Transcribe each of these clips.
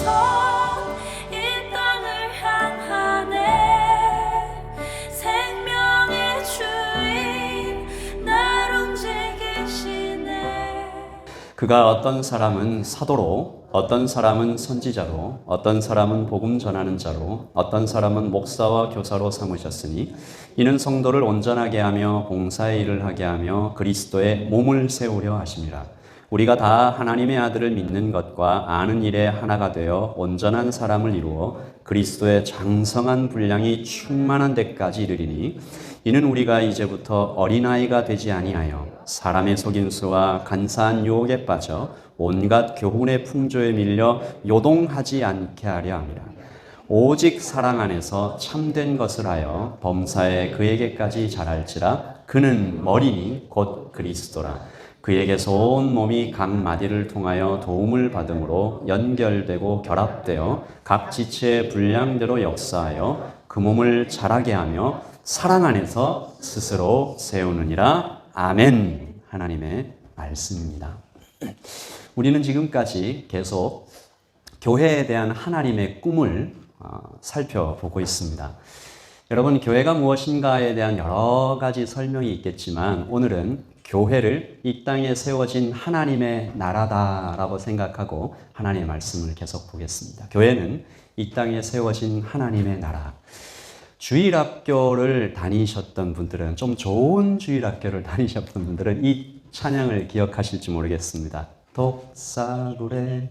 이 땅을 향하네. 생명의 주인 나를 움직이시네. 그가 어떤 사람은 사도로, 어떤 사람은 선지자로, 어떤 사람은 복음 전하는 자로, 어떤 사람은 목사와 교사로 삼으셨으니 이는 성도를 온전하게 하며 봉사의 일을 하게 하며 그리스도의 몸을 세우려 하심이라. 우리가 다 하나님의 아들을 믿는 것과 아는 일에 하나가 되어 온전한 사람을 이루어 그리스도의 장성한 분량이 충만한 데까지 이르리니 이는 우리가 이제부터 어린아이가 되지 아니하여 사람의 속임수와 간사한 유혹에 빠져 온갖 교훈의 풍조에 밀려 요동하지 않게 하려 함이라. 오직 사랑 안에서 참된 것을 하여 범사에 그에게까지 자랄지라. 그는 머리니 곧 그리스도라. 그에게서 온 몸이 각 마디를 통하여 도움을 받음으로 연결되고 결합되어 각 지체의 분량대로 역사하여 그 몸을 자라게 하며 사랑 안에서 스스로 세우느니라. 아멘. 하나님의 말씀입니다. 우리는 지금까지 계속 교회에 대한 하나님의 꿈을 살펴보고 있습니다. 여러분, 교회가 무엇인가에 대한 여러 가지 설명이 있겠지만 오늘은 교회를 이 땅에 세워진 하나님의 나라다라고 생각하고 하나님의 말씀을 계속 보겠습니다. 교회는 이 땅에 세워진 하나님의 나라. 주일학교를 다니셨던 분들은, 좀 좋은 주일학교를 다니셨던 분들은 이 찬양을 기억하실지 모르겠습니다. 독사굴에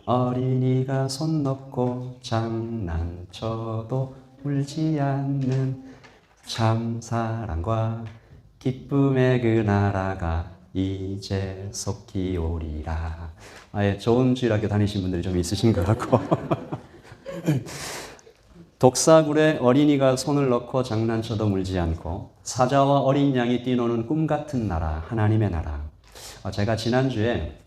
어린이가 손 넣고 장난쳐도 울지 않는 참 사랑과 기쁨의 그 나라가 이제 속히 오리라. 아예 좋은 주일학교 다니신 분들이 좀 있으신 것 같고 독사굴에 어린이가 손을 넣고 장난쳐도 물지 않고 사자와 어린 양이 뛰노는 꿈 같은 나라, 하나님의 나라. 제가 지난주에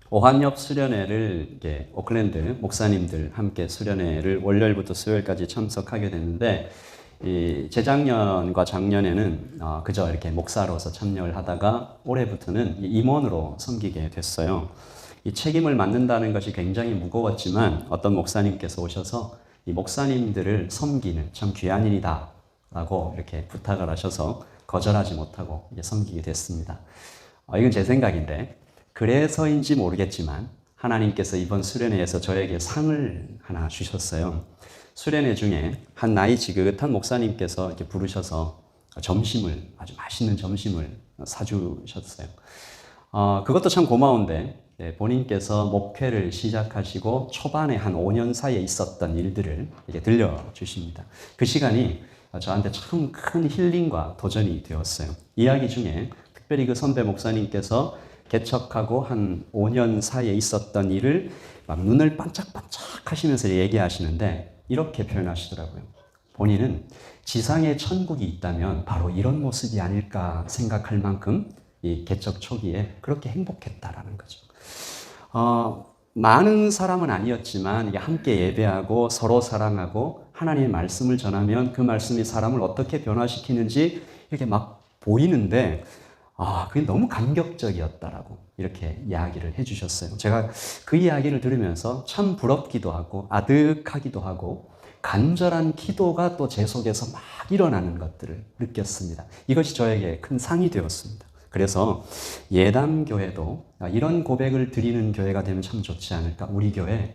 오한엽 수련회를 오클랜드 목사님들 함께 수련회를 월요일부터 수요일까지 참석하게 됐는데, 재작년과 작년에는 그저 이렇게 목사로서 참여를 하다가 올해부터는 임원으로 섬기게 됐어요. 이 책임을 맡는다는 것이 굉장히 무거웠지만 어떤 목사님께서 오셔서 이 목사님들을 섬기는 참 귀한 일이다 라고 이렇게 부탁을 하셔서 거절하지 못하고 섬기게 됐습니다. 이건 제 생각인데, 그래서인지 모르겠지만 하나님께서 이번 수련회에서 저에게 상을 하나 주셨어요. 수련회 중에 한 나이 지긋한 목사님께서 이렇게 부르셔서 점심을, 아주 맛있는 점심을 사주셨어요. 그것도 참 고마운데, 본인께서 목회를 시작하시고 초반에 한 5년 사이에 있었던 일들을 이렇게 들려주십니다. 그 시간이 저한테 참 큰 힐링과 도전이 되었어요. 이야기 중에 특별히 그 선배 목사님께서 개척하고 한 5년 사이에 있었던 일을 막 눈을 반짝반짝 하시면서 얘기하시는데 이렇게 표현하시더라고요. 본인은 지상에 천국이 있다면 바로 이런 모습이 아닐까 생각할 만큼 이 개척 초기에 그렇게 행복했다라는 거죠. 많은 사람은 아니었지만 함께 예배하고 서로 사랑하고 하나님의 말씀을 전하면 그 말씀이 사람을 어떻게 변화시키는지 이렇게 막 보이는데, 그게 너무 감격적이었다라고 이렇게 이야기를 해주셨어요. 제가 그 이야기를 들으면서 참 부럽기도 하고 아득하기도 하고 간절한 기도가 또 제 속에서 막 일어나는 것들을 느꼈습니다. 이것이 저에게 큰 상이 되었습니다. 그래서 예담교회도 이런 고백을 드리는 교회가 되면 참 좋지 않을까. 우리 교회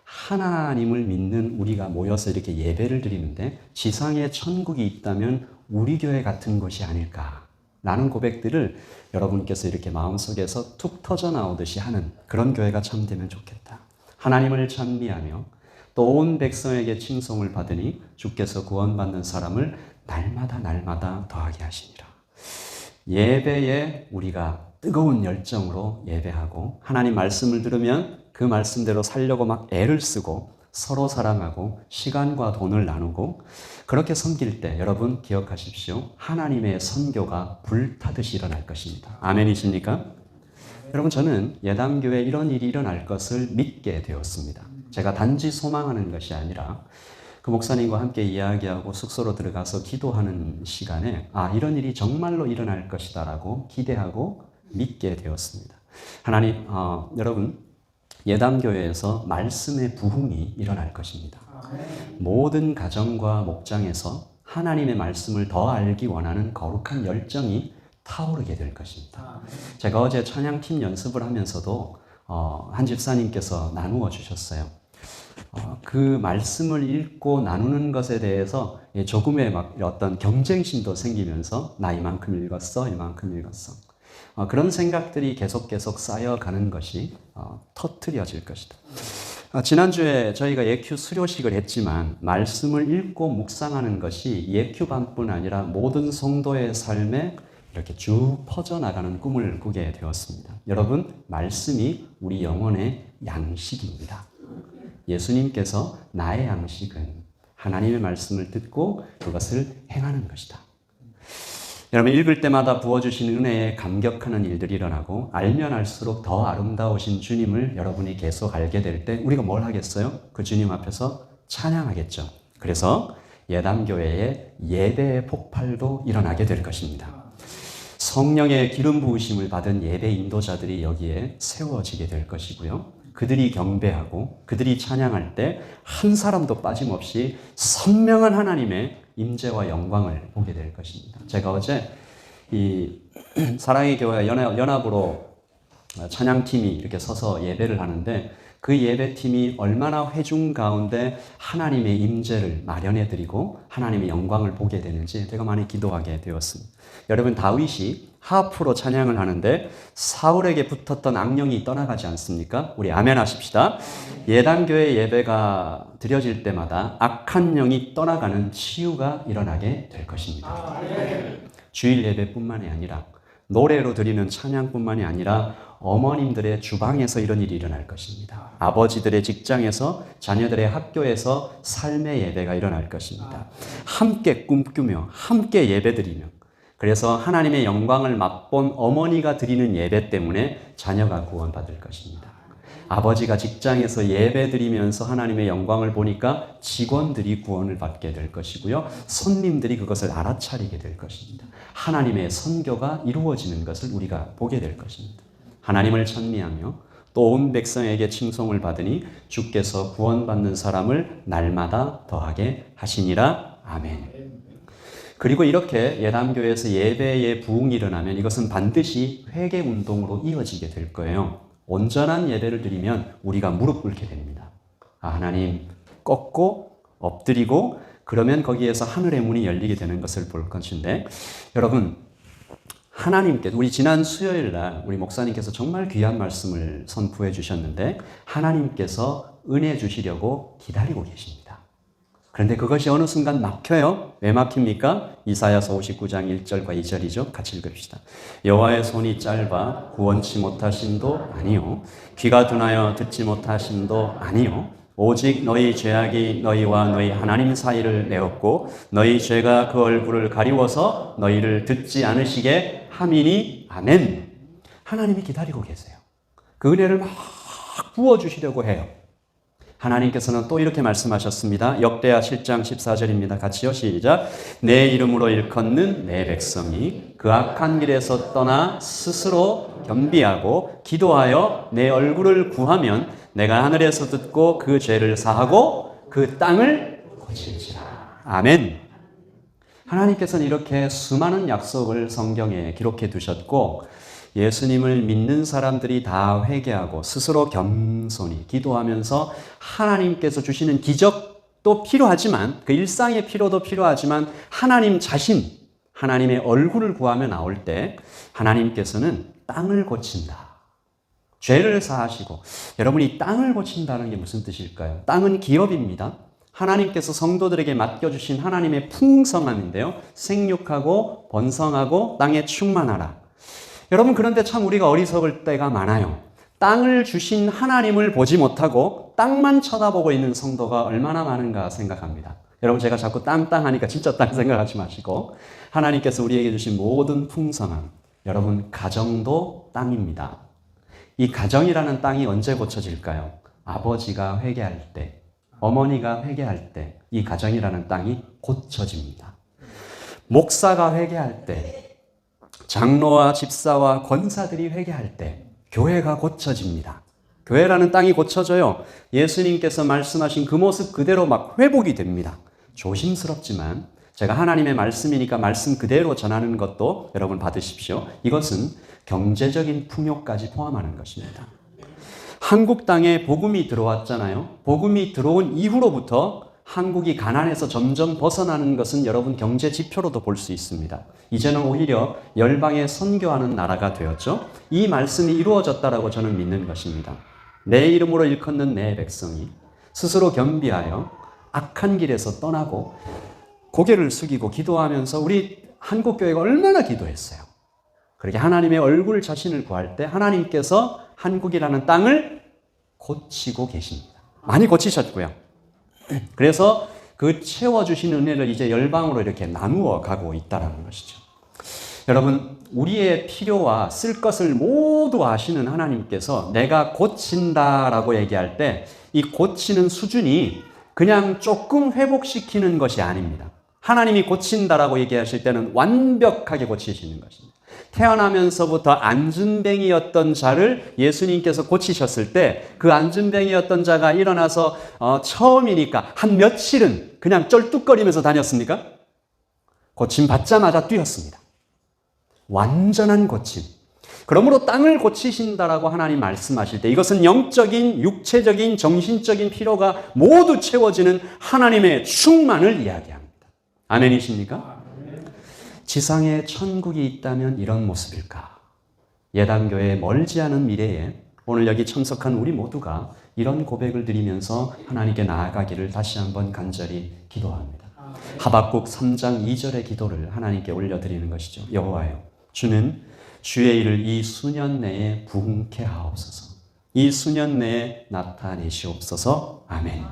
하나님을 믿는 우리가 모여서 이렇게 예배를 드리는데 지상에 천국이 있다면 우리 교회 같은 것이 아닐까 라는 고백들을 여러분께서 이렇게 마음속에서 툭 터져 나오듯이 하는 그런 교회가 참 되면 좋겠다. 하나님을 찬미하며 또 온 백성에게 칭송을 받으니 주께서 구원받는 사람을 날마다 더하게 하시니라. 예배에 우리가 뜨거운 열정으로 예배하고 하나님 말씀을 들으면 그 말씀대로 살려고 막 애를 쓰고 서로 사랑하고 시간과 돈을 나누고 그렇게 섬길 때 여러분 기억하십시오. 하나님의 선교가 불타듯이 일어날 것입니다. 아멘이십니까? 여러분, 저는 예담교회에 이런 일이 일어날 것을 믿게 되었습니다. 제가 단지 소망하는 것이 아니라 그 목사님과 함께 이야기하고 숙소로 들어가서 기도하는 시간에 이런 일이 정말로 일어날 것이다 라고 기대하고 믿게 되었습니다. 하나님, 여러분 예담교회에서 말씀의 부흥이 일어날 것입니다. 모든 가정과 목장에서 하나님의 말씀을 더 알기 원하는 거룩한 열정이 타오르게 될 것입니다. 제가 어제 찬양팀 연습을 하면서도 한 집사님께서 나누어 주셨어요. 그 말씀을 읽고 나누는 것에 대해서 조금의 막 어떤 경쟁심도 생기면서 나 이만큼 읽었어, 이만큼 읽었어. 그런 생각들이 계속 쌓여가는 것이 터뜨려질 것이다. 지난주에 저희가 예큐 수료식을 했지만 말씀을 읽고 묵상하는 것이 예큐반뿐 아니라 모든 성도의 삶에 이렇게 쭉 퍼져나가는 꿈을 꾸게 되었습니다. 여러분, 말씀이 우리 영혼의 양식입니다. 예수님께서 나의 양식은 하나님의 말씀을 듣고 그것을 행하는 것이다. 여러분, 읽을 때마다 부어주신 은혜에 감격하는 일들이 일어나고 알면 알수록 더 아름다우신 주님을 여러분이 계속 알게 될 때 우리가 뭘 하겠어요? 그 주님 앞에서 찬양하겠죠. 그래서 예담교회의 예배의 폭발도 일어나게 될 것입니다. 성령의 기름 부으심을 받은 예배 인도자들이 여기에 세워지게 될 것이고요. 그들이 경배하고 그들이 찬양할 때 한 사람도 빠짐없이 선명한 하나님의 임재와 영광을 보게 될 것입니다. 제가 어제 이 사랑의 교회 연합으로 찬양팀이 이렇게 서서 예배를 하는데 그 예배팀이 얼마나 회중 가운데 하나님의 임재를 마련해 드리고 하나님의 영광을 보게 되는지 제가 많이 기도하게 되었습니다. 여러분, 다윗이 하프로 찬양을 하는데 사울에게 붙었던 악령이 떠나가지 않습니까? 우리 아멘 하십시다. 예단교회 예배가 드려질 때마다 악한 영이 떠나가는 치유가 일어나게 될 것입니다. 주일 예배뿐만이 아니라 노래로 드리는 찬양뿐만이 아니라 어머님들의 주방에서 이런 일이 일어날 것입니다. 아버지들의 직장에서, 자녀들의 학교에서 삶의 예배가 일어날 것입니다. 함께 꿈꾸며 함께 예배드리며, 그래서 하나님의 영광을 맛본 어머니가 드리는 예배 때문에 자녀가 구원받을 것입니다. 아버지가 직장에서 예배드리면서 하나님의 영광을 보니까 직원들이 구원을 받게 될 것이고요. 손님들이 그것을 알아차리게 될 것입니다. 하나님의 선교가 이루어지는 것을 우리가 보게 될 것입니다. 하나님을 찬미하며 또 온 백성에게 칭송을 받으니 주께서 구원받는 사람을 날마다 더하게 하시니라. 아멘. 그리고 이렇게 예담교회에서 예배의 부흥이 일어나면 이것은 반드시 회개운동으로 이어지게 될 거예요. 온전한 예배를 드리면 우리가 무릎 꿇게 됩니다. 하나님, 꺾고 엎드리고 그러면 거기에서 하늘의 문이 열리게 되는 것을 볼 것인데, 여러분, 하나님께서, 우리 지난 수요일 날 우리 목사님께서 정말 귀한 말씀을 선포해 주셨는데, 하나님께서 은혜 주시려고 기다리고 계십니다. 그런데 그것이 어느 순간 막혀요. 왜 막힙니까? 이사야서 59장 1절과 2절이죠. 같이 읽읍시다. 여호와의 손이 짧아 구원치 못하심도 아니요, 귀가 둔하여 듣지 못하심도 아니요, 오직 너희 죄악이 너희와 너희 하나님 사이를 내었고 너희 죄가 그 얼굴을 가리워서 너희를 듣지 않으시게 함이니. 아멘. 하나님이 기다리고 계세요. 그 은혜를 막 부어주시려고 해요. 하나님께서는 또 이렇게 말씀하셨습니다. 역대하 7장 14절입니다. 같이요. 시작. 내 이름으로 일컫는 내 백성이 그 악한 길에서 떠나 스스로 겸비하고 기도하여 내 얼굴을 구하면 내가 하늘에서 듣고 그 죄를 사하고 그 땅을 고칠지라. 아멘. 하나님께서는 이렇게 수많은 약속을 성경에 기록해 두셨고, 예수님을 믿는 사람들이 다 회개하고 스스로 겸손히 기도하면서 하나님께서 주시는 기적도 필요하지만, 그 일상의 필요도 필요하지만, 하나님 자신, 하나님의 얼굴을 구하며 나올 때 하나님께서는 땅을 고친다. 죄를 사하시고. 여러분, 이 땅을 고친다는 게 무슨 뜻일까요? 땅은 기업입니다. 하나님께서 성도들에게 맡겨주신 하나님의 풍성함인데요. 생육하고 번성하고 땅에 충만하라. 여러분, 그런데 참 우리가 어리석을 때가 많아요. 땅을 주신 하나님을 보지 못하고 땅만 쳐다보고 있는 성도가 얼마나 많은가 생각합니다. 여러분, 제가 자꾸 땅 하니까 진짜 땅 생각하지 마시고, 하나님께서 우리에게 주신 모든 풍성함, 여러분, 가정도 땅입니다. 이 가정이라는 땅이 언제 고쳐질까요? 아버지가 회개할 때, 어머니가 회개할 때 이 가정이라는 땅이 고쳐집니다. 목사가 회개할 때, 장로와 집사와 권사들이 회개할 때 교회가 고쳐집니다. 교회라는 땅이 고쳐져요. 예수님께서 말씀하신 그 모습 그대로 막 회복이 됩니다. 조심스럽지만 제가 하나님의 말씀이니까 말씀 그대로 전하는 것도 여러분 받으십시오. 이것은 경제적인 풍요까지 포함하는 것입니다. 한국 땅에 복음이 들어왔잖아요. 복음이 들어온 이후로부터 한국이 가난에서 점점 벗어나는 것은 여러분 경제 지표로도 볼 수 있습니다. 이제는 오히려 열방에 선교하는 나라가 되었죠. 이 말씀이 이루어졌다라고 저는 믿는 것입니다. 내 이름으로 일컫는 내 백성이 스스로 겸비하여 악한 길에서 떠나고 고개를 숙이고 기도하면서 우리 한국교회가 얼마나 기도했어요. 그렇게 하나님의 얼굴 자신을 구할 때 하나님께서 한국이라는 땅을 고치고 계십니다. 많이 고치셨고요. 그래서 그 채워주신 은혜를 이제 열방으로 이렇게 나누어 가고 있다는 것이죠. 여러분, 우리의 필요와 쓸 것을 모두 아시는 하나님께서 내가 고친다라고 얘기할 때 이 고치는 수준이 그냥 조금 회복시키는 것이 아닙니다. 하나님이 고친다라고 얘기하실 때는 완벽하게 고치시는 것입니다. 태어나면서부터 안진뱅이였던 자를 예수님께서 고치셨을 때 그 안진뱅이였던 자가 일어나서 처음이니까 한 며칠은 그냥 쩔뚝거리면서 다녔습니까? 고침 받자마자 뛰었습니다. 완전한 고침. 그러므로 땅을 고치신다라고 하나님 말씀하실 때 이것은 영적인, 육체적인, 정신적인 필요가 모두 채워지는 하나님의 충만을 이야기합니다. 아멘이십니까? 지상에 천국이 있다면 이런 모습일까? 예당교회 멀지 않은 미래에 오늘 여기 참석한 우리 모두가 이런 고백을 드리면서 하나님께 나아가기를 다시 한번 간절히 기도합니다. 하박국 3장 2절의 기도를 하나님께 올려드리는 것이죠. 여호와여, 주는 주의 일을 이 수년 내에 부흥케 하옵소서. 이 수년 내에 나타내시옵소서. 아멘.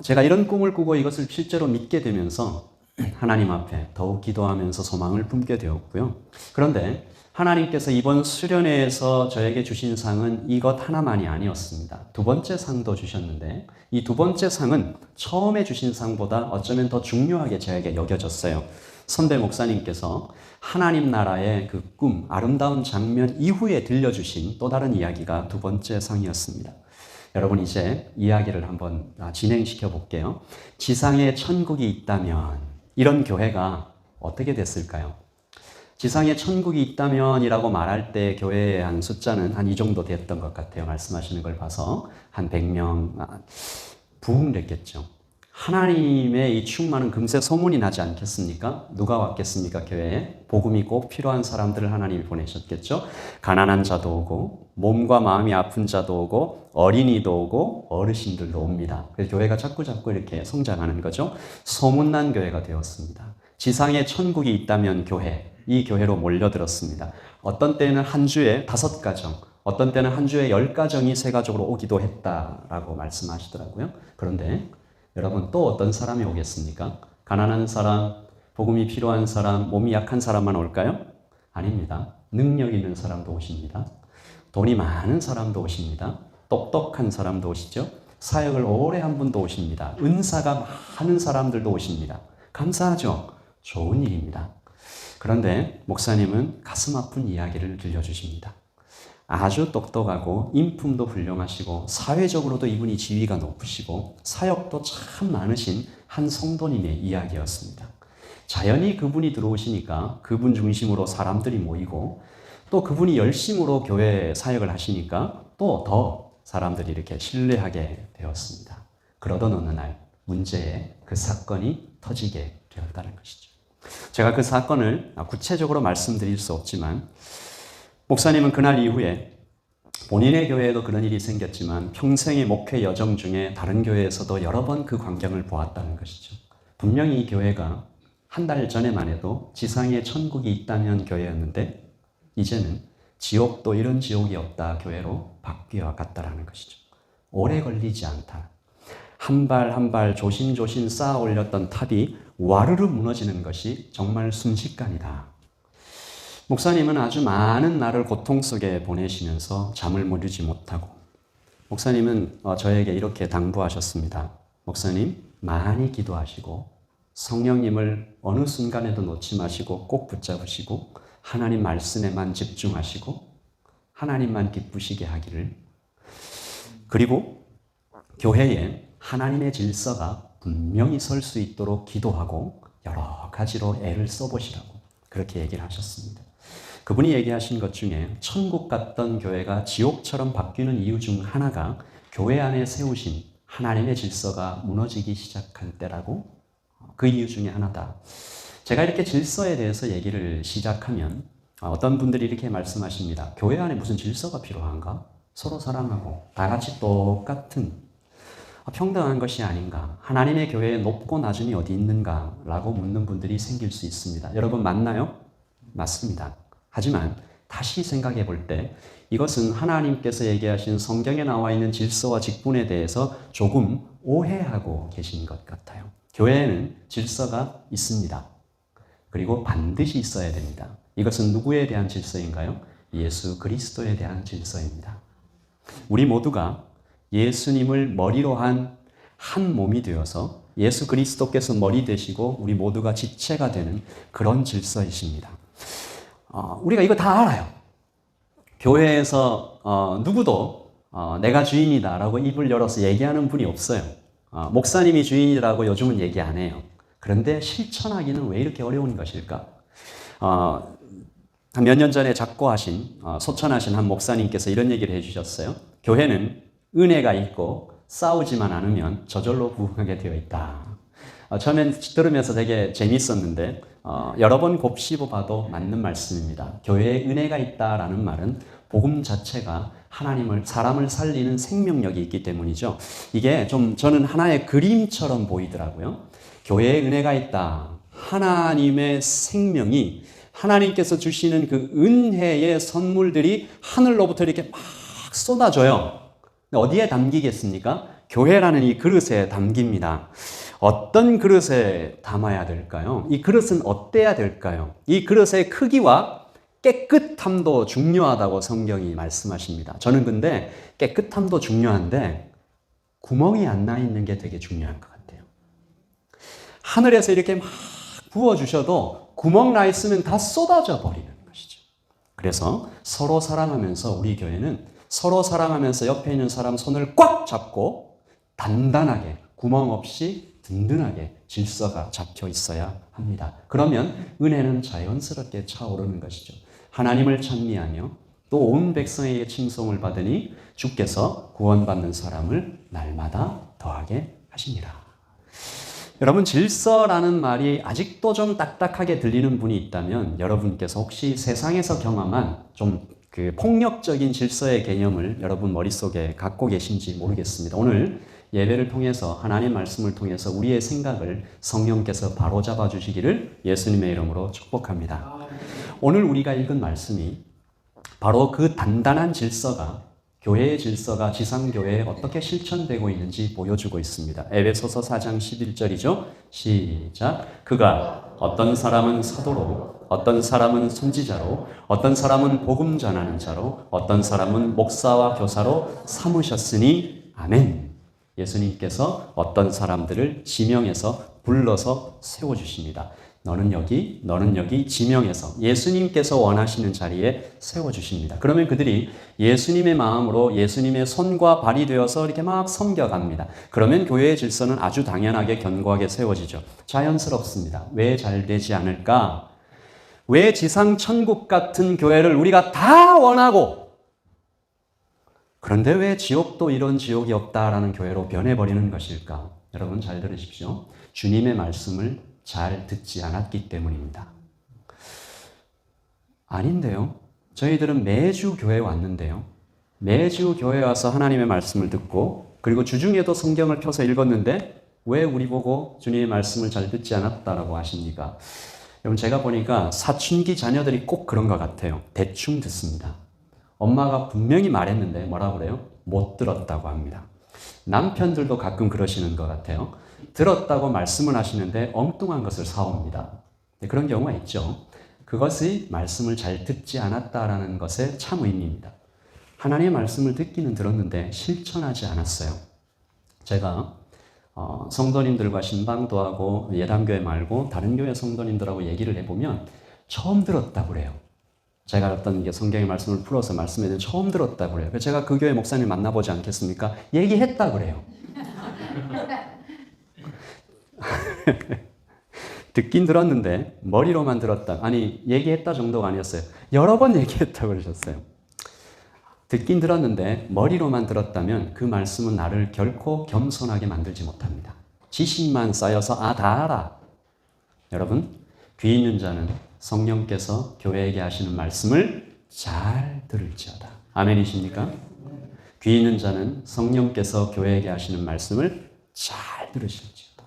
제가 이런 꿈을 꾸고 이것을 실제로 믿게 되면서 하나님 앞에 더욱 기도하면서 소망을 품게 되었고요. 그런데 하나님께서 이번 수련회에서 저에게 주신 상은 이것 하나만이 아니었습니다. 두 번째 상도 주셨는데 이 두 번째 상은 처음에 주신 상보다 어쩌면 더 중요하게 저에게 여겨졌어요. 선배 목사님께서 하나님 나라의 그 꿈, 아름다운 장면 이후에 들려주신 또 다른 이야기가 두 번째 상이었습니다. 여러분, 이제 이야기를 한번 진행시켜 볼게요. 지상에 천국이 있다면 이런 교회가 어떻게 됐을까요? 지상에 천국이 있다면이라고 말할 때 교회의 한 숫자는 한 이 정도 됐던 것 같아요. 말씀하시는 걸 봐서 한 100명 부흥됐겠죠. 하나님의 이 충만은 금세 소문이 나지 않겠습니까? 누가 왔겠습니까? 교회에 복음이 꼭 필요한 사람들을 하나님이 보내셨겠죠. 가난한 자도 오고 몸과 마음이 아픈 자도 오고 어린이도 오고 어르신들도 옵니다. 그래서 교회가 자꾸 이렇게 성장하는 거죠. 소문난 교회가 되었습니다. 지상에 천국이 있다면 교회, 이 교회로 몰려들었습니다. 어떤 때는 한 주에 5가정, 어떤 때는 한 주에 10가정이 새 가족으로 오기도 했다라고 말씀하시더라고요. 그런데 여러분, 또 어떤 사람이 오겠습니까? 가난한 사람, 복음이 필요한 사람, 몸이 약한 사람만 올까요? 아닙니다. 능력 있는 사람도 오십니다. 돈이 많은 사람도 오십니다. 똑똑한 사람도 오시죠. 사역을 오래 한 분도 오십니다. 은사가 많은 사람들도 오십니다. 감사하죠? 좋은 일입니다. 그런데 목사님은 가슴 아픈 이야기를 들려주십니다. 아주 똑똑하고 인품도 훌륭하시고 사회적으로도 이분이 지위가 높으시고 사역도 참 많으신 한 성도님의 이야기였습니다. 자연히 그분이 들어오시니까 그분 중심으로 사람들이 모이고 또 그분이 열심으로 교회 사역을 하시니까 또 더 사람들이 이렇게 신뢰하게 되었습니다. 그러던 어느 날 문제의 그 사건이 터지게 되었다는 것이죠. 제가 그 사건을 구체적으로 말씀드릴 수 없지만 목사님은 그날 이후에 본인의 교회에도 그런 일이 생겼지만 평생의 목회 여정 중에 다른 교회에서도 여러 번 그 광경을 보았다는 것이죠. 분명히 이 교회가 한 달 전에만 해도 지상에 천국이 있다면 교회였는데 이제는 지옥도 이런 지옥이 없다 교회로 바뀌어 갔다라는 것이죠. 오래 걸리지 않다. 한 발 한 발 조심조심 쌓아 올렸던 탑이 와르르 무너지는 것이 정말 순식간이다. 목사님은 아주 많은 날을 고통 속에 보내시면서 잠을 이루지 못하고 목사님은 저에게 이렇게 당부하셨습니다. 목사님, 많이 기도하시고 성령님을 어느 순간에도 놓지 마시고 꼭 붙잡으시고 하나님 말씀에만 집중하시고 하나님만 기쁘시게 하기를. 그리고 교회에 하나님의 질서가 분명히 설 수 있도록 기도하고 여러 가지로 애를 써보시라고 그렇게 얘기를 하셨습니다. 그분이 얘기하신 것 중에 천국 같던 교회가 지옥처럼 바뀌는 이유 중 하나가 교회 안에 세우신 하나님의 질서가 무너지기 시작할 때라고, 그 이유 중에 하나다. 제가 이렇게 질서에 대해서 얘기를 시작하면 어떤 분들이 이렇게 말씀하십니다. 교회 안에 무슨 질서가 필요한가? 서로 사랑하고 다 같이 똑같은 평등한 것이 아닌가? 하나님의 교회에 높고 낮음이 어디 있는가? 라고 묻는 분들이 생길 수 있습니다. 여러분 맞나요? 맞습니다. 하지만 다시 생각해 볼 때 이것은 하나님께서 얘기하신 성경에 나와 있는 질서와 직분에 대해서 조금 오해하고 계신 것 같아요. 교회에는 질서가 있습니다. 그리고 반드시 있어야 됩니다. 이것은 누구에 대한 질서인가요? 예수 그리스도에 대한 질서입니다. 우리 모두가 예수님을 머리로 한 몸이 되어서 예수 그리스도께서 머리 되시고 우리 모두가 지체가 되는 그런 질서이십니다. 우리가 이거 다 알아요. 교회에서 누구도 내가 주인이다라고 입을 열어서 얘기하는 분이 없어요. 목사님이 주인이라고 요즘은 얘기 안 해요. 그런데 실천하기는 왜 이렇게 어려운 것일까? 몇 년 전에 작고하신 소천하신 한 목사님께서 이런 얘기를 해주셨어요. 교회는 은혜가 있고 싸우지만 않으면 저절로 부흥하게 되어 있다. 처음엔 들으면서 되게 재밌었는데 여러 번 곱씹어봐도 맞는 말씀입니다. 교회에 은혜가 있다라는 말은 복음 자체가 사람을 살리는 생명력이 있기 때문이죠. 이게 좀 저는 하나의 그림처럼 보이더라고요. 교회에 은혜가 있다. 하나님의 생명이 하나님께서 주시는 그 은혜의 선물들이 하늘로부터 이렇게 막 쏟아져요. 어디에 담기겠습니까? 교회라는 이 그릇에 담깁니다. 어떤 그릇에 담아야 될까요? 이 그릇은 어때야 될까요? 이 그릇의 크기와 깨끗함도 중요하다고 성경이 말씀하십니다. 저는 근데 깨끗함도 중요한데 구멍이 안 나 있는 게 되게 중요한 것 같아요. 하늘에서 이렇게 막 부어주셔도 구멍 나 있으면 다 쏟아져 버리는 것이죠. 그래서 서로 사랑하면서 우리 교회는 서로 사랑하면서 옆에 있는 사람 손을 꽉 잡고 단단하게 구멍 없이 든든하게 질서가 잡혀 있어야 합니다. 그러면 은혜는 자연스럽게 차오르는 것이죠. 하나님을 찬미하며 또 온 백성에게 칭송을 받으니 주께서 구원받는 사람을 날마다 더하게 하시니라. 여러분 질서라는 말이 아직도 좀 딱딱하게 들리는 분이 있다면 여러분께서 혹시 세상에서 경험한 좀 그 폭력적인 질서의 개념을 여러분 머릿속에 갖고 계신지 모르겠습니다. 오늘 예배를 통해서 하나님의 말씀을 통해서 우리의 생각을 성령께서 바로잡아 주시기를 예수님의 이름으로 축복합니다. 오늘 우리가 읽은 말씀이 바로 그 단단한 질서가 교회의 질서가 지상교회에 어떻게 실천되고 있는지 보여주고 있습니다. 에베소서 4장 11절이죠. 시작. 그가 어떤 사람은 사도로, 어떤 사람은 선지자로, 어떤 사람은 복음 전하는 자로, 어떤 사람은 목사와 교사로 삼으셨으니 아멘. 예수님께서 어떤 사람들을 지명해서 불러서 세워주십니다. 너는 여기 지명해서 예수님께서 원하시는 자리에 세워주십니다. 그러면 그들이 예수님의 마음으로 예수님의 손과 발이 되어서 이렇게 막 섬겨갑니다. 그러면 교회의 질서는 아주 당연하게 견고하게 세워지죠. 자연스럽습니다. 왜 잘 되지 않을까? 왜 지상 천국 같은 교회를 우리가 다 원하고 그런데 왜 지옥도 이런 지옥이 없다라는 교회로 변해버리는 것일까? 여러분 잘 들으십시오. 주님의 말씀을 잘 듣지 않았기 때문입니다. 아닌데요. 저희들은 매주 교회에 왔는데요. 매주 교회에 와서 하나님의 말씀을 듣고 그리고 주중에도 성경을 펴서 읽었는데 왜 우리 보고 주님의 말씀을 잘 듣지 않았다라고 하십니까? 여러분 제가 보니까 사춘기 자녀들이 꼭 그런 것 같아요. 대충 듣습니다. 엄마가 분명히 말했는데 뭐라고 그래요? 못 들었다고 합니다. 남편들도 가끔 그러시는 것 같아요. 들었다고 말씀을 하시는데 엉뚱한 것을 사옵니다. 그런 경우가 있죠. 그것이 말씀을 잘 듣지 않았다라는 것의 참 의미입니다. 하나님의 말씀을 듣기는 들었는데 실천하지 않았어요. 제가 성도님들과 신방도 하고 예담교회 말고 다른 교회 성도님들하고 얘기를 해보면 처음 들었다고 그래요. 제가 어떤 게 성경의 말씀을 풀어서 말씀에 처음 들었다고 그래요. 그래서 제가 그 교회 목사님 만나보지 않겠습니까? 얘기했다 그래요. 듣긴 들었는데 머리로만 들었다. 아니 얘기했다 정도가 아니었어요. 여러 번 얘기했다고 그러셨어요. 듣긴 들었는데 머리로만 들었다면 그 말씀은 나를 결코 겸손하게 만들지 못합니다. 지식만 쌓여서 다 알아. 여러분, 귀 있는 자는 성령께서 교회에게 하시는 말씀을 잘 들을지어다. 아멘이십니까? 귀 있는 자는 성령께서 교회에게 하시는 말씀을 잘 들으실지어다.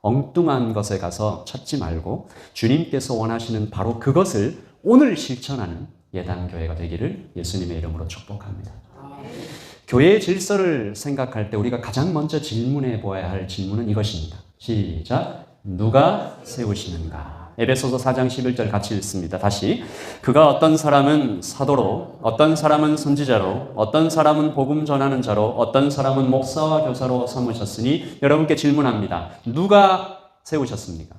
엉뚱한 것에 가서 찾지 말고 주님께서 원하시는 바로 그것을 오늘 실천하는 예단교회가 되기를 예수님의 이름으로 축복합니다. 교회의 질서를 생각할 때 우리가 가장 먼저 질문해 보아야 할 질문은 이것입니다. 시작. 누가 세우시는가? 에베소서 4장 11절 같이 읽습니다. 다시. 그가 어떤 사람은 사도로, 어떤 사람은 선지자로, 어떤 사람은 복음 전하는 자로, 어떤 사람은 목사와 교사로 삼으셨으니 여러분께 질문합니다. 누가 세우셨습니까?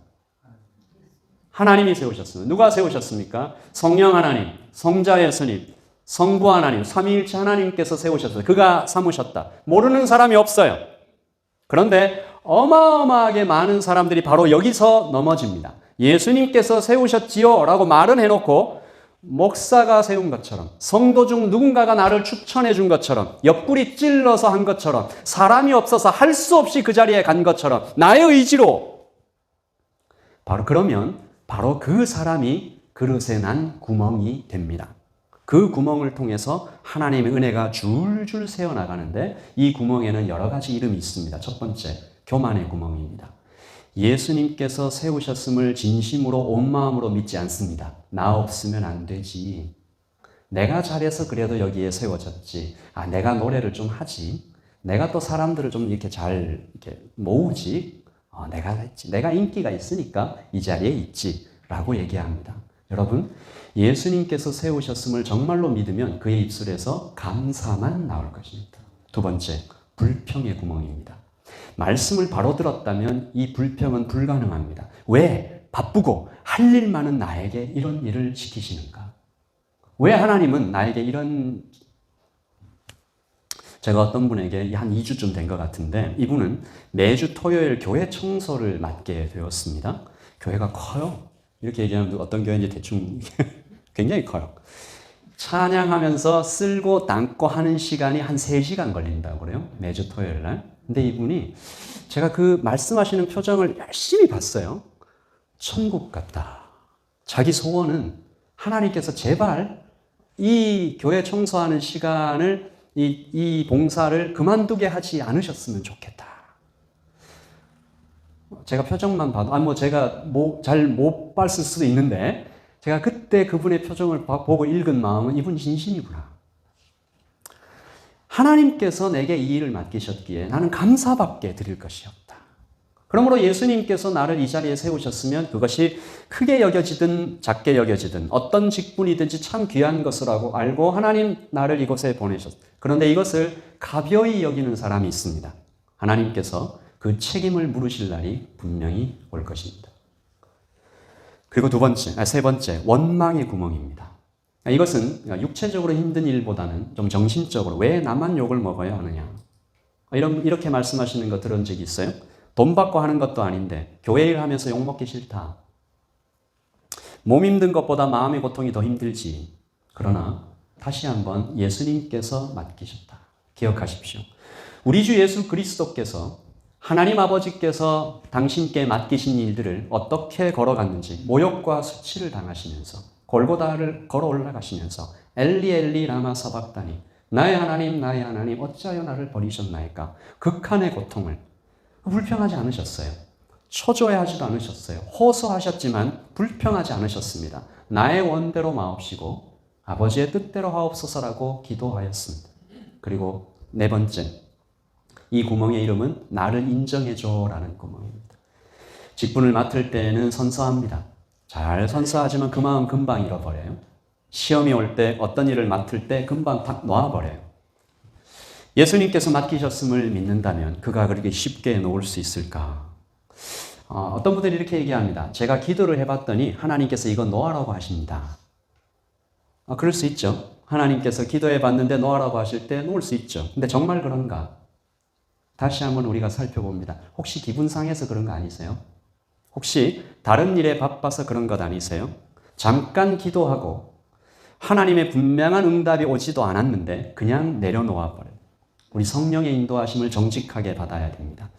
하나님이 세우셨습니다. 누가 세우셨습니까? 성령 하나님, 성자 예수님, 성부 하나님, 삼위일체 하나님께서 세우셨어요. 그가 삼으셨다. 모르는 사람이 없어요. 그런데 어마어마하게 많은 사람들이 바로 여기서 넘어집니다. 예수님께서 세우셨지요 라고 말은 해놓고 목사가 세운 것처럼, 성도 중 누군가가 나를 추천해 준 것처럼, 옆구리 찔러서 한 것처럼, 사람이 없어서 할 수 없이 그 자리에 간 것처럼 나의 의지로, 바로 그러면 바로 그 사람이 그릇에 난 구멍이 됩니다. 그 구멍을 통해서 하나님의 은혜가 줄줄 새어나가는데 이 구멍에는 여러 가지 이름이 있습니다. 첫 번째, 교만의 구멍입니다. 예수님께서 세우셨음을 진심으로 온 마음으로 믿지 않습니다. 나 없으면 안 되지. 내가 잘해서 그래도 여기에 세워졌지. 내가 노래를 좀 하지. 내가 또 사람들을 좀 이렇게 잘 이렇게 모으지. 내가 했지. 내가 인기가 있으니까 이 자리에 있지. 라고 얘기합니다. 여러분, 예수님께서 세우셨음을 정말로 믿으면 그의 입술에서 감사만 나올 것입니다. 두 번째, 불평의 구멍입니다. 말씀을 바로 들었다면 이 불평은 불가능합니다. 왜 바쁘고 할 일 많은 나에게 이런 일을 시키시는가? 왜 하나님은 나에게 이런... 제가 어떤 분에게 한 2주쯤 된 것 같은데 이분은 매주 토요일 교회 청소를 맡게 되었습니다. 교회가 커요. 이렇게 얘기하면 어떤 교회인지 대충 굉장히 커요. 찬양하면서 쓸고 담고 하는 시간이 한 3시간 걸린다고 그래요. 매주 토요일 날. 근데 이분이 제가 그 말씀하시는 표정을 열심히 봤어요. 천국 같다. 자기 소원은 하나님께서 제발 이 교회 청소하는 시간을 이 봉사를 그만두게 하지 않으셨으면 좋겠다. 제가 표정만 봐도 제가 잘 못 봤을 수도 있는데 제가 그때 그분의 표정을 보고 읽은 마음은 이분 진심이구나. 하나님께서 내게 이 일을 맡기셨기에 나는 감사밖에 드릴 것이 없다. 그러므로 예수님께서 나를 이 자리에 세우셨으면 그것이 크게 여겨지든 작게 여겨지든 어떤 직분이든지 참 귀한 것이라고 알고 하나님 나를 이곳에 보내셨다. 그런데 이것을 가벼이 여기는 사람이 있습니다. 하나님께서 그 책임을 물으실 날이 분명히 올 것입니다. 그리고 세 번째, 원망의 구멍입니다. 이것은 육체적으로 힘든 일보다는 좀 정신적으로 왜 나만 욕을 먹어야 하느냐. 이렇게 말씀하시는 거 들은 적이 있어요? 돈 받고 하는 것도 아닌데 교회 일 하면서 욕 먹기 싫다. 몸 힘든 것보다 마음의 고통이 더 힘들지. 그러나 다시 한번 예수님께서 맡기셨다. 기억하십시오. 우리 주 예수 그리스도께서 하나님 아버지께서 당신께 맡기신 일들을 어떻게 걸어갔는지 모욕과 수치를 당하시면서 골고다를 걸어 올라가시면서 엘리 엘리 라마 사박다니 나의 하나님 어찌하여 나를 버리셨나이까. 극한의 고통을 불평하지 않으셨어요. 초조해하지도 않으셨어요. 호소하셨지만 불평하지 않으셨습니다. 나의 원대로 마옵시고 아버지의 뜻대로 하옵소서라고 기도하였습니다. 그리고 네 번째, 이 구멍의 이름은 나를 인정해줘라는 구멍입니다. 직분을 맡을 때는 선서합니다. 잘 선서하지만 그 마음 금방 잃어버려요. 시험이 올 때 어떤 일을 맡을 때 금방 다 놓아버려요. 예수님께서 맡기셨음을 믿는다면 그가 그렇게 쉽게 놓을 수 있을까? 어떤 분들이 이렇게 얘기합니다. 제가 기도를 해봤더니 하나님께서 이거 놓으라고 하십니다. 그럴 수 있죠. 하나님께서 기도해 봤는데 놓으라고 하실 때 놓을 수 있죠. 근데 정말 그런가? 다시 한번 우리가 살펴봅니다. 혹시 기분 상해서 그런 거 아니세요? 혹시 다른 일에 바빠서 그런 것 아니세요? 잠깐 기도하고 하나님의 분명한 응답이 오지도 않았는데 그냥 내려놓아 버려요. 우리 성령의 인도하심을 정직하게 받아야 됩니다.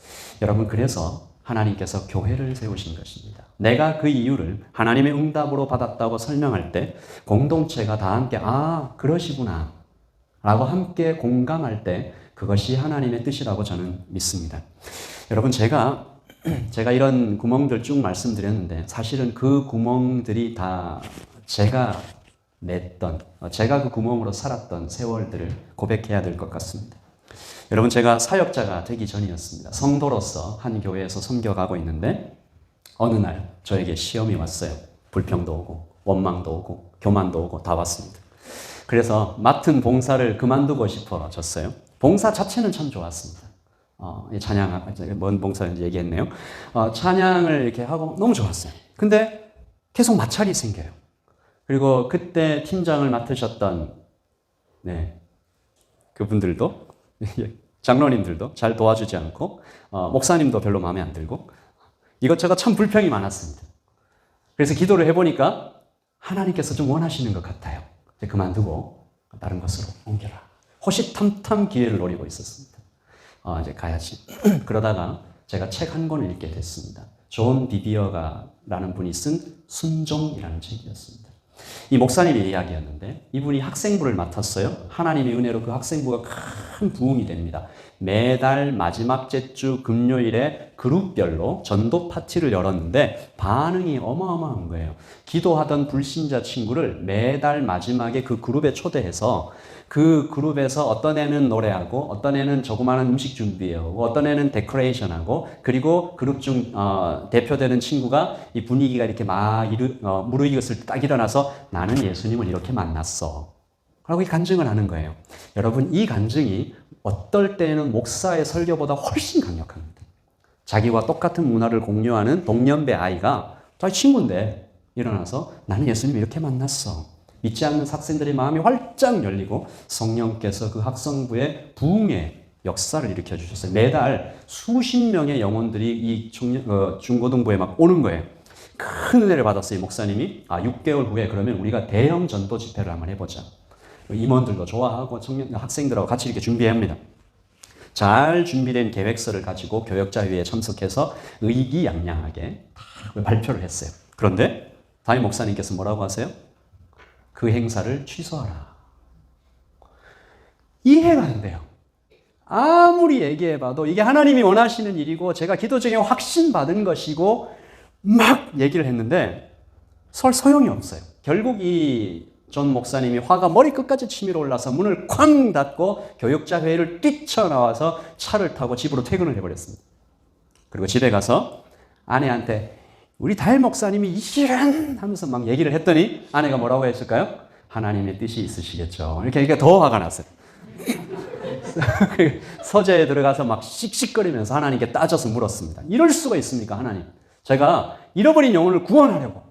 여러분, 그래서 하나님께서 교회를 세우신 것입니다. 내가 그 이유를 하나님의 응답으로 받았다고 설명할 때 공동체가 다 함께 그러시구나 라고 함께 공감할 때 그것이 하나님의 뜻이라고 저는 믿습니다. 여러분, 제가 이런 구멍들 쭉 말씀드렸는데 사실은 그 구멍들이 다 제가 냈던, 제가 그 구멍으로 살았던 세월들을 고백해야 될 것 같습니다. 여러분, 제가 사역자가 되기 전이었습니다. 성도로서 한 교회에서 섬겨가고 있는데 어느 날 저에게 시험이 왔어요. 불평도 오고 원망도 오고 교만도 오고 다 왔습니다. 그래서 맡은 봉사를 그만두고 싶어졌어요. 봉사 자체는 참 좋았습니다. 찬양, 뭔 봉사인지 얘기했네요. 찬양을 이렇게 하고 너무 좋았어요. 근데 계속 마찰이 생겨요. 그리고 그때 팀장을 맡으셨던 그분들도 장로님들도 잘 도와주지 않고 목사님도 별로 마음에 안 들고 이것저것 참 불평이 많았습니다. 그래서 기도를 해보니까 하나님께서 좀 원하시는 것 같아요. 이제 그만두고 다른 곳으로 옮겨라. 호시탐탐 기회를 노리고 있었습니다. 이제 가야지. 그러다가 제가 책 한 권을 읽게 됐습니다. 존 비비어가라는 분이 쓴 순종이라는 책이었습니다. 이 목사님의 이야기였는데 이분이 학생부를 맡았어요. 하나님의 은혜로 그 학생부가 큰 부흥이 됩니다. 매달 마지막 주 금요일에 그룹별로 전도 파티를 열었는데 반응이 어마어마한 거예요. 기도하던 불신자 친구를 매달 마지막에 그 그룹에 초대해서 그 그룹에서 어떤 애는 노래하고 어떤 애는 조그마한 음식 준비해오고 어떤 애는 데코레이션하고 그리고 그룹 중 대표되는 친구가 이 분위기가 이렇게 막 무르익었을 때 딱 일어나서 나는 예수님을 이렇게 만났어 라고 이 간증을 하는 거예요. 여러분, 이 간증이 어떨 때는 목사의 설교보다 훨씬 강력합니다. 자기와 똑같은 문화를 공유하는 동년배 아이가 자기 친구인데 일어나서 나는 예수님 이렇게 만났어. 믿지 않는 학생들의 마음이 활짝 열리고 성령께서 그 학생부의 부흥의 역사를 일으켜 주셨어요. 매달 수십 명의 영혼들이 이 중고등부에 막 오는 거예요. 큰 은혜를 받았어요. 이 목사님이 6개월 후에 그러면 우리가 대형 전도 집회를 한번 해보자. 임원들도 좋아하고 학생들하고 같이 이렇게 준비합니다. 잘 준비된 계획서를 가지고 교역자회에 참석해서 의기양양하게 발표를 했어요. 그런데 담임 목사님께서 뭐라고 하세요? 그 행사를 취소하라. 이해가 안 돼요. 아무리 얘기해봐도 이게 하나님이 원하시는 일이고 제가 기도 중에 확신받은 것이고 막 얘기를 했는데 소용이 없어요. 결국 이 존 목사님이 화가 머리끝까지 치밀어 올라서 문을 쾅 닫고 교역자 회의를 뛰쳐나와서 차를 타고 집으로 퇴근을 해버렸습니다. 그리고 집에 가서 아내한테 우리 담임 목사님이 이런 하면서 막 얘기를 했더니 아내가 뭐라고 했을까요? 하나님의 뜻이 있으시겠죠. 이렇게 더 화가 났어요. 서재에 들어가서 막 씩씩거리면서 하나님께 따져서 물었습니다. 이럴 수가 있습니까, 하나님? 제가 잃어버린 영혼을 구원하려고.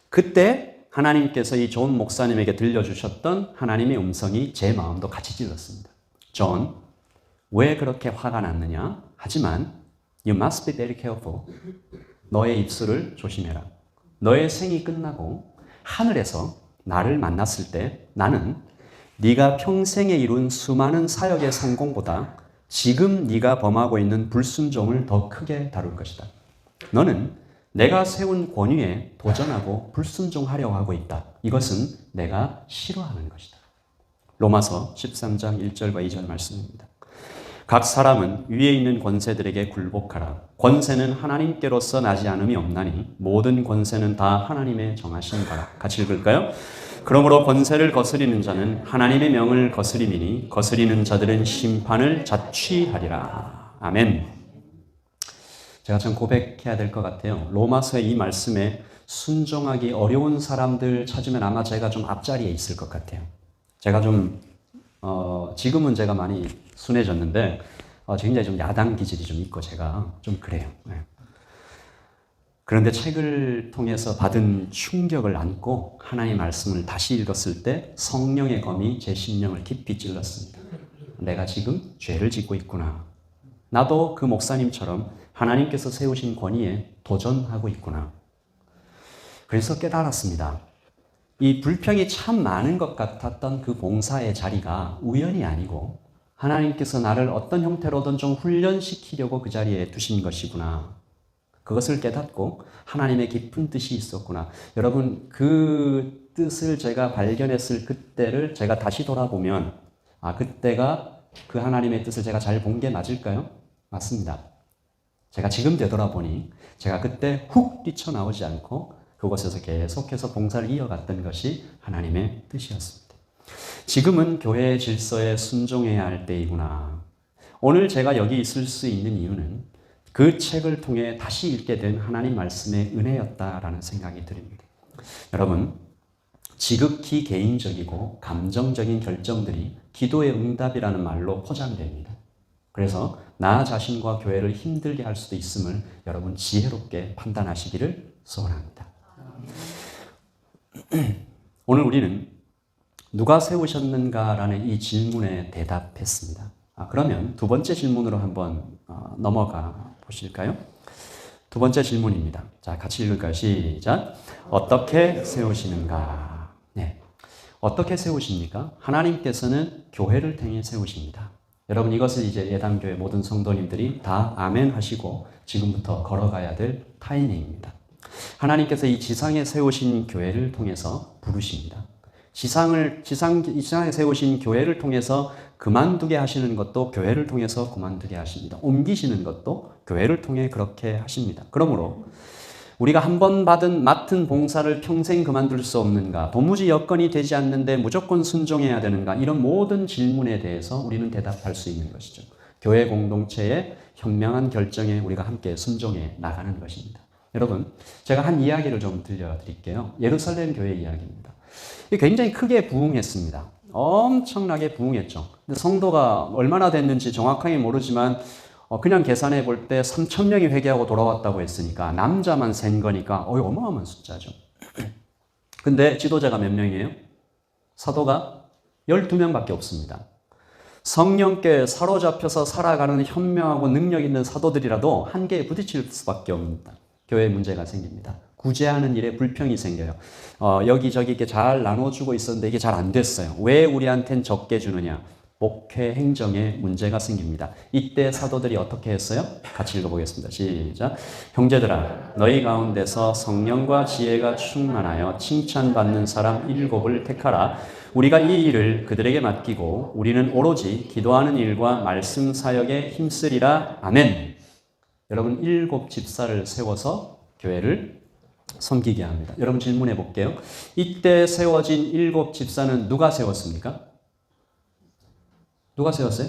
그때 하나님께서 이 존 목사님에게 들려주셨던 하나님의 음성이 제 마음도 같이 찔렀습니다. 존, 왜 그렇게 화가 났느냐? 하지만 you must be very careful. 너의 입술을 조심해라. 너의 생이 끝나고 하늘에서 나를 만났을 때 나는 네가 평생에 이룬 수많은 사역의 성공보다 지금 네가 범하고 있는 불순종을 더 크게 다룰 것이다. 너는 내가 세운 권위에 도전하고 불순종하려고 하고 있다. 이것은 내가 싫어하는 것이다. 로마서 13장 1절과 2절 말씀입니다. 각 사람은 위에 있는 권세들에게 굴복하라. 권세는 하나님께로서 나지 않음이 없나니 모든 권세는 다 하나님의 정하신 바라. 같이 읽을까요? 그러므로 권세를 거스리는 자는 하나님의 명을 거스림이니 거스리는 자들은 심판을 자취하리라. 아멘. 제가 참 고백해야 될 것 같아요. 로마서의 이 말씀에 순종하기 어려운 사람들 찾으면 아마 제가 좀 앞자리에 있을 것 같아요. 제가 좀 지금은 제가 많이 순해졌는데 굉장히 좀 야당 기질이 좀 있고 제가 좀 그래요. 네. 그런데 책을 통해서 받은 충격을 안고 하나님의 말씀을 다시 읽었을 때 성령의 검이 제 심령을 깊이 찔렀습니다. 내가 지금 죄를 짓고 있구나. 나도 그 목사님처럼 하나님께서 세우신 권위에 도전하고 있구나. 그래서 깨달았습니다. 이 불평이 참 많은 것 같았던 그 봉사의 자리가 우연이 아니고 하나님께서 나를 어떤 형태로든 좀 훈련시키려고 그 자리에 두신 것이구나. 그것을 깨닫고 하나님의 깊은 뜻이 있었구나. 여러분, 그 뜻을 제가 발견했을 그때를 제가 다시 돌아보면 그때가 그 하나님의 뜻을 제가 잘 본 게 맞을까요? 맞습니다. 제가 지금 되돌아보니 제가 그때 훅 뛰쳐나오지 않고 그곳에서 계속해서 봉사를 이어갔던 것이 하나님의 뜻이었습니다. 지금은 교회의 질서에 순종해야 할 때이구나. 오늘 제가 여기 있을 수 있는 이유는 그 책을 통해 다시 읽게 된 하나님 말씀의 은혜였다라는 생각이 듭니다. 여러분, 지극히 개인적이고 감정적인 결정들이 기도의 응답이라는 말로 포장됩니다. 그래서 나 자신과 교회를 힘들게 할 수도 있음을 여러분 지혜롭게 판단하시기를 소원합니다. 오늘 우리는 누가 세우셨는가라는 이 질문에 대답했습니다. 그러면 두 번째 질문으로 한번 넘어가 보실까요? 두 번째 질문입니다. 자, 같이 읽을까요? 시작. 어떻게 세우시는가? 네. 어떻게 세우십니까? 하나님께서는 교회를 통해 세우십니다. 여러분, 이것을 이제 예담교회 모든 성도님들이 다 아멘 하시고 지금부터 걸어가야 될 타이밍입니다. 하나님께서 이 지상에 세우신 교회를 통해서 부르십니다. 지상에 세우신 교회를 통해서 그만두게 하시는 것도 교회를 통해서 그만두게 하십니다. 옮기시는 것도 교회를 통해 그렇게 하십니다. 그러므로 우리가 한 번 맡은 봉사를 평생 그만둘 수 없는가? 도무지 여건이 되지 않는데 무조건 순종해야 되는가? 이런 모든 질문에 대해서 우리는 대답할 수 있는 것이죠. 교회 공동체의 현명한 결정에 우리가 함께 순종해 나가는 것입니다. 여러분, 제가 한 이야기를 좀 들려드릴게요. 예루살렘 교회 이야기입니다. 굉장히 크게 부흥했습니다. 엄청나게 부흥했죠. 근데 성도가 얼마나 됐는지 정확하게 모르지만 그냥 계산해 볼 때 3,000명이 회개하고 돌아왔다고 했으니까 남자만 센 거니까 어마어마한 숫자죠. 근데 지도자가 몇 명이에요? 사도가 12명밖에 없습니다. 성령께 사로잡혀서 살아가는 현명하고 능력 있는 사도들이라도 한계에 부딪힐 수밖에 없습니다. 교회에 문제가 생깁니다. 구제하는 일에 불평이 생겨요. 여기저기 이렇게 잘 나눠주고 있었는데 이게 잘 안 됐어요. 왜 우리한텐 적게 주느냐? 목회 행정에 문제가 생깁니다. 이때 사도들이 어떻게 했어요? 같이 읽어보겠습니다. 시작. 형제들아, 너희 가운데서 성령과 지혜가 충만하여 칭찬받는 사람 7을 택하라. 우리가 이 일을 그들에게 맡기고 우리는 오로지 기도하는 일과 말씀 사역에 힘쓰리라. 아멘. 여러분, 7 집사를 세워서 교회를 섬기게 합니다. 여러분, 질문해 볼게요. 이때 세워진 7 집사는 누가 세웠습니까? 누가 세웠어요?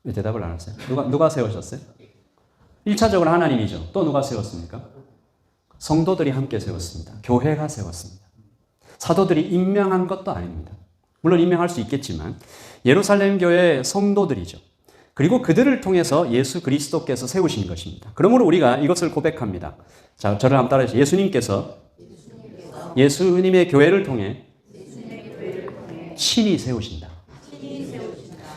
왜 대답을 안 하세요? 누가 세우셨어요? 1차적으로 하나님이죠. 또 누가 세웠습니까? 성도들이 함께 세웠습니다. 교회가 세웠습니다. 사도들이 임명한 것도 아닙니다. 물론 임명할 수 있겠지만 예루살렘 교회의 성도들이죠. 그리고 그들을 통해서 예수 그리스도께서 세우신 것입니다. 그러므로 우리가 이것을 고백합니다. 자, 저를 한번 따라해주세요. 예수님의 교회를 통해 친히 세우신다.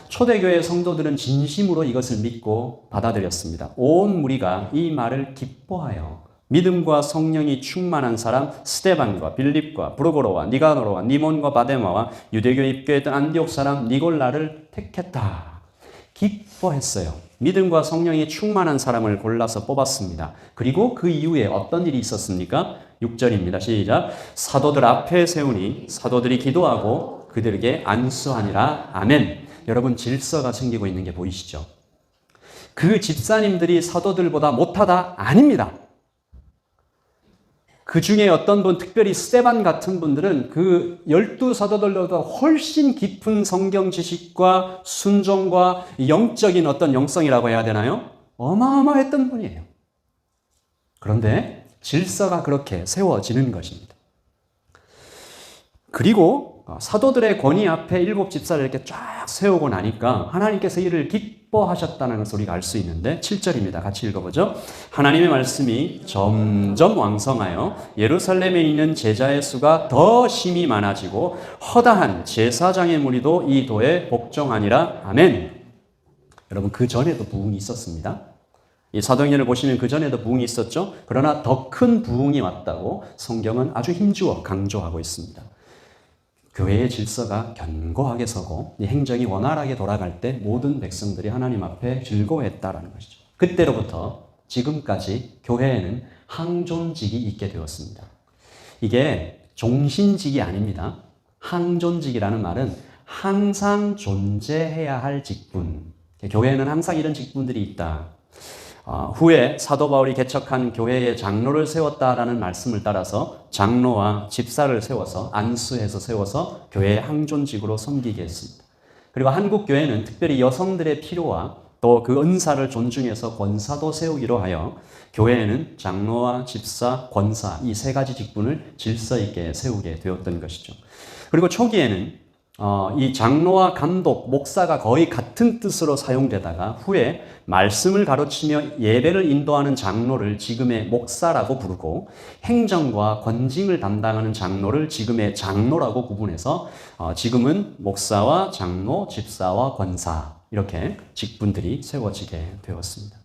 초대교회 성도들은 진심으로 이것을 믿고 받아들였습니다. 온 무리가 이 말을 기뻐하여 믿음과 성령이 충만한 사람 스데반과 빌립과 브루고로와 니가노로와 니몬과 바데마와 유대교에 입교했던 안디옥 사람 니골라를 택했다. 기뻐했어요. 믿음과 성령이 충만한 사람을 골라서 뽑았습니다. 그리고 그 이후에 어떤 일이 있었습니까? 6절입니다. 시작. 사도들 앞에 세우니 사도들이 기도하고 그들에게 안수하니라. 아멘. 여러분, 질서가 생기고 있는 게 보이시죠? 그 집사님들이 사도들보다 못하다? 아닙니다. 그 중에 어떤 분, 특별히 스데반 같은 분들은 그 12사도들보다 훨씬 깊은 성경 지식과 순종과 영적인 어떤 영성이라고 해야 되나요? 어마어마했던 분이에요. 그런데 질서가 그렇게 세워지는 것입니다. 그리고 사도들의 권위 앞에 7 집사를 이렇게 쫙 세우고 나니까 하나님께서 이를 기뻐하셨다는 것을 우리가 알 수 있는데 7절입니다. 같이 읽어보죠. 하나님의 말씀이 점점 왕성하여 예루살렘에 있는 제자의 수가 더 심히 많아지고 허다한 제사장의 무리도 이 도에 복종하니라. 아멘. 여러분, 그 전에도 부흥이 있었습니다. 이 사도행전을 보시면 그 전에도 부흥이 있었죠. 그러나 더 큰 부흥이 왔다고 성경은 아주 힘주어 강조하고 있습니다. 교회의 질서가 견고하게 서고 이 행정이 원활하게 돌아갈 때 모든 백성들이 하나님 앞에 즐거워했다라는 것이죠. 그때로부터 지금까지 교회에는 항존직이 있게 되었습니다. 이게 종신직이 아닙니다. 항존직이라는 말은 항상 존재해야 할 직분. 교회에는 항상 이런 직분들이 있다. 후에 사도 바울이 개척한 교회에 장로를 세웠다라는 말씀을 따라서 장로와 집사를 세워서 안수해서 세워서 교회의 항존직으로 섬기게 했습니다. 그리고 한국 교회는 특별히 여성들의 필요와 또 그 은사를 존중해서 권사도 세우기로 하여 교회에는 장로와 집사, 권사 이 세 가지 직분을 질서 있게 세우게 되었던 것이죠. 그리고 초기에는 이 장로와 감독, 목사가 거의 같은 뜻으로 사용되다가 후에 말씀을 가르치며 예배를 인도하는 장로를 지금의 목사라고 부르고 행정과 권징을 담당하는 장로를 지금의 장로라고 구분해서 지금은 목사와 장로, 집사와 권사 이렇게 직분들이 세워지게 되었습니다.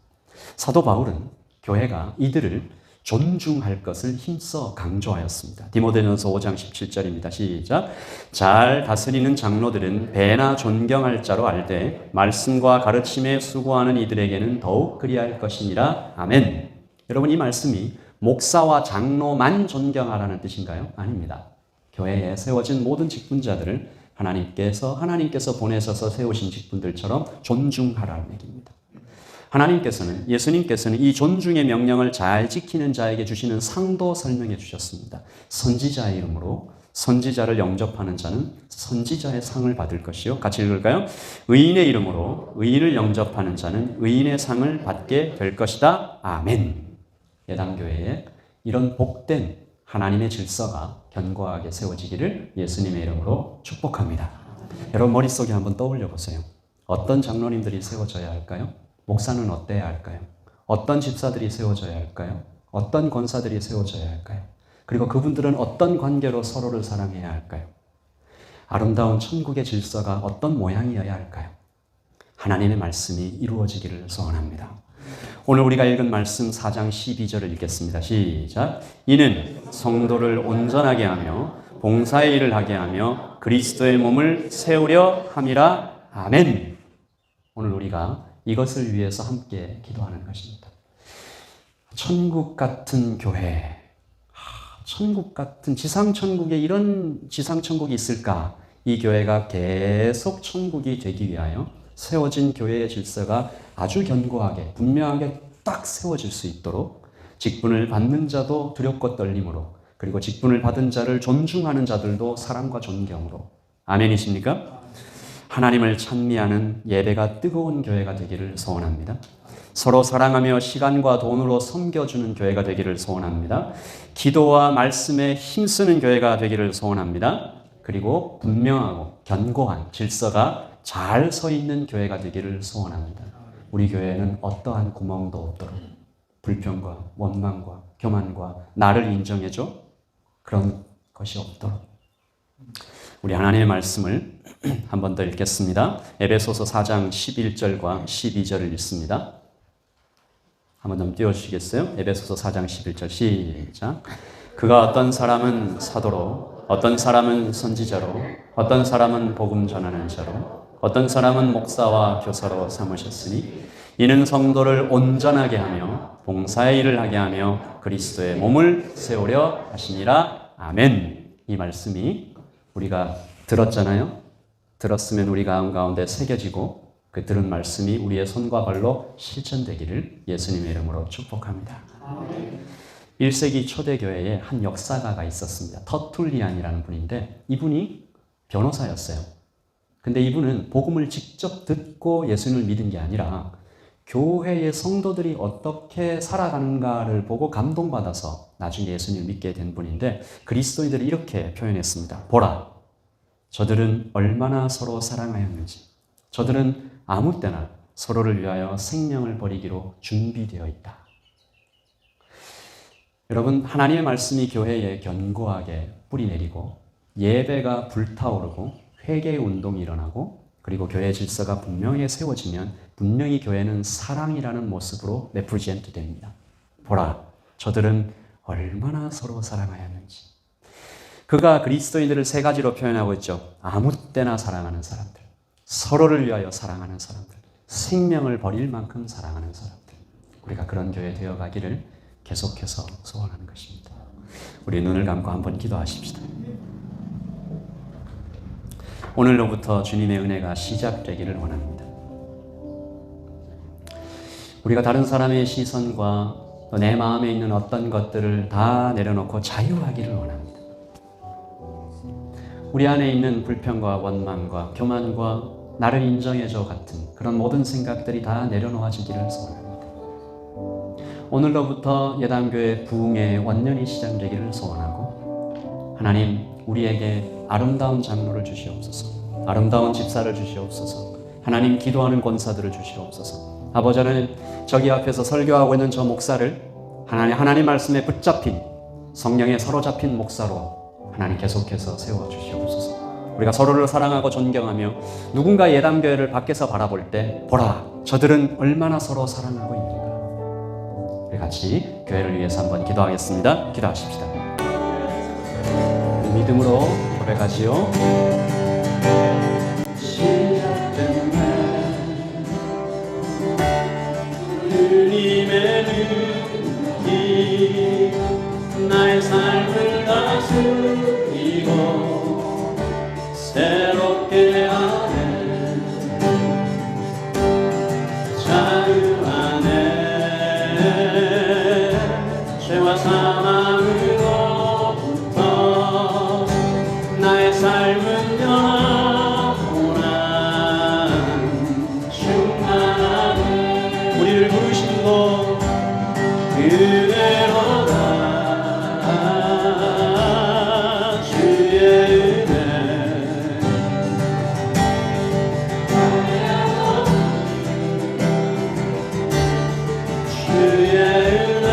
사도 바울은 교회가 이들을 존중할 것을 힘써 강조하였습니다. 디모데전서 5장 17절입니다. 시작. 잘 다스리는 장로들은 배나 존경할 자로 알되 말씀과 가르침에 수고하는 이들에게는 더욱 그리할 것이니라. 아멘. 여러분, 이 말씀이 목사와 장로만 존경하라는 뜻인가요? 아닙니다. 교회에 세워진 모든 직분자들을 하나님께서 보내셔서 세우신 직분들처럼 존중하라는 얘기입니다. 하나님께서는, 예수님께서는 이 존중의 명령을 잘 지키는 자에게 주시는 상도 설명해 주셨습니다. 선지자의 이름으로 선지자를 영접하는 자는 선지자의 상을 받을 것이요. 같이 읽을까요? 의인의 이름으로 의인을 영접하는 자는 의인의 상을 받게 될 것이다. 아멘. 예당교회에 이런 복된 하나님의 질서가 견고하게 세워지기를 예수님의 이름으로 축복합니다. 여러분, 머릿속에 한번 떠올려 보세요. 어떤 장로님들이 세워져야 할까요? 목사는 어때야 할까요? 어떤 집사들이 세워져야 할까요? 어떤 권사들이 세워져야 할까요? 그리고 그분들은 어떤 관계로 서로를 사랑해야 할까요? 아름다운 천국의 질서가 어떤 모양이어야 할까요? 하나님의 말씀이 이루어지기를 소원합니다. 오늘 우리가 읽은 말씀 4장 12절을 읽겠습니다. 시작. 이는 성도를 온전하게 하며 봉사의 일을 하게 하며 그리스도의 몸을 세우려 함이라. 아멘. 오늘 우리가 이것을 위해서 함께 기도하는 것입니다. 천국 같은 교회, 천국 같은 지상천국에 이런 지상천국이 있을까? 이 교회가 계속 천국이 되기 위하여 세워진 교회의 질서가 아주 견고하게 분명하게 딱 세워질 수 있도록 직분을 받는 자도 두렵고 떨림으로, 그리고 직분을 받은 자를 존중하는 자들도 사랑과 존경으로. 아멘이십니까? 하나님을 찬미하는 예배가 뜨거운 교회가 되기를 소원합니다. 서로 사랑하며 시간과 돈으로 섬겨주는 교회가 되기를 소원합니다. 기도와 말씀에 힘쓰는 교회가 되기를 소원합니다. 그리고 분명하고 견고한 질서가 잘 서 있는 교회가 되기를 소원합니다. 우리 교회에는 어떠한 구멍도 없도록 불평과 원망과 교만과 나를 인정해줘 그런 것이 없도록 우리 하나님의 말씀을 한 번 더 읽겠습니다. 에베소서 4장 11절과 12절을 읽습니다. 한번 좀 띄워주시겠어요? 에베소서 4장 11절 시작. 그가 어떤 사람은 사도로, 어떤 사람은 선지자로, 어떤 사람은 복음 전하는 자로, 어떤 사람은 목사와 교사로 삼으셨으니 이는 성도를 온전하게 하며 봉사의 일을 하게 하며 그리스도의 몸을 세우려 하시니라. 아멘. 이 말씀이 우리가 들었잖아요. 들었으면 우리 가운데 새겨지고 그 들은 말씀이 우리의 손과 발로 실천되기를 예수님의 이름으로 축복합니다. 1세기 초대교회에 한 역사가가 있었습니다. 터툴리안이라는 분인데 이분이 변호사였어요. 근데 이분은 복음을 직접 듣고 예수님을 믿은 게 아니라 교회의 성도들이 어떻게 살아가는가를 보고 감동받아서 나중에 예수님을 믿게 된 분인데 그리스도인들이 이렇게 표현했습니다. 보라, 저들은 얼마나 서로 사랑하였는지. 저들은 아무 때나 서로를 위하여 생명을 버리기로 준비되어 있다. 여러분, 하나님의 말씀이 교회에 견고하게 뿌리내리고 예배가 불타오르고 회개의 운동이 일어나고 그리고 교회 질서가 분명히 세워지면 분명히 교회는 사랑이라는 모습으로 레프리젠트 됩니다. 보라, 저들은 얼마나 서로 사랑하였는지. 그가 그리스도인들을 세 가지로 표현하고 있죠. 아무 때나 사랑하는 사람들, 서로를 위하여 사랑하는 사람들, 생명을 버릴 만큼 사랑하는 사람들. 우리가 그런 교회 되어가기를 계속해서 소원하는 것입니다. 우리 눈을 감고 한번 기도하십시다. 오늘로부터 주님의 은혜가 시작되기를 원합니다. 우리가 다른 사람의 시선과 또 내 마음에 있는 어떤 것들을 다 내려놓고 자유하기를 원합니다. 우리 안에 있는 불평과 원망과 교만과 나를 인정해줘 같은 그런 모든 생각들이 다 내려놓아지기를 소원합니다. 오늘로부터 예담교회 부흥의 원년이 시작되기를 소원하고 하나님, 우리에게 아름다운 장로를 주시옵소서, 아름다운 집사를 주시옵소서, 하나님 기도하는 권사들을 주시옵소서. 아버지 하나님, 저기 앞에서 설교하고 있는 저 목사를 하나님 말씀에 붙잡힌 성령에 사로잡힌 목사로 하나님 계속해서 세워주시옵소서. 우리가 서로를 사랑하고 존경하며 누군가 예담교회를 밖에서 바라볼 때 보라, 저들은 얼마나 서로 사랑하고 있는가. 우리 같이 교회를 위해서 한번 기도하겠습니다. 기도하십시다. 믿음으로 고백하지요. 시작된 날 주님의 눈이 나의 삶을 다스리고 새롭게 하네. 자유 안에 죄와 사망으로부터 나의 삶은 영원한 충만함을 우리를 부르신 곳 그대로다. 주의 은혜 주의 은혜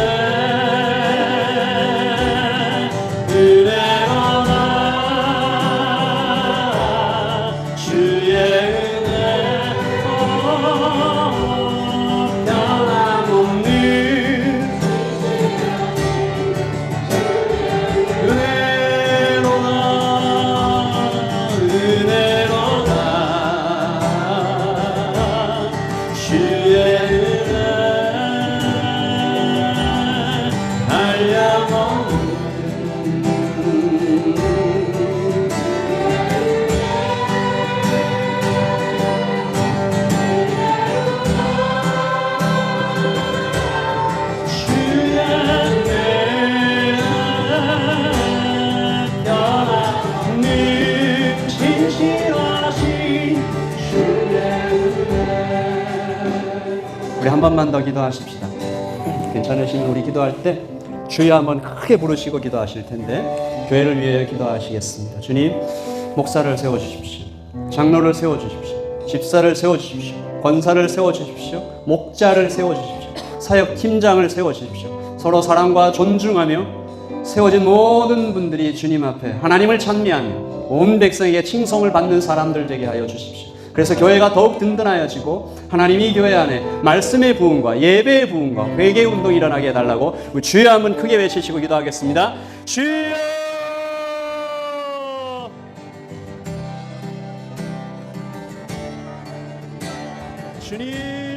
은혜로다. 주의 은혜 변함없는 은혜로다. 주의 은혜 한량없는 주의 은혜 변함없는 진실하신 주의 은혜. 우리 한 번만 더 기도하십시다. 괜찮으시면 우리 기도할 때 주여 한번 크게 부르시고 기도하실 텐데 교회를 위해 기도하시겠습니다. 주님, 목사를 세워주십시오. 장로를 세워주십시오. 집사를 세워주십시오. 권사를 세워주십시오. 목자를 세워주십시오. 사역 팀장을 세워주십시오. 서로 사랑과 존중하며 세워진 모든 분들이 주님 앞에 하나님을 찬미하며 온 백성에게 칭송을 받는 사람들 되게 하여 주십시오. 그래서 교회가 더욱 든든하여지고 하나님이 교회 안에 말씀의 부흥과 예배의 부흥과 회개의 운동이 일어나게 해달라고 우리 주여 한번 크게 외치시고 기도하겠습니다. 주여! 주님!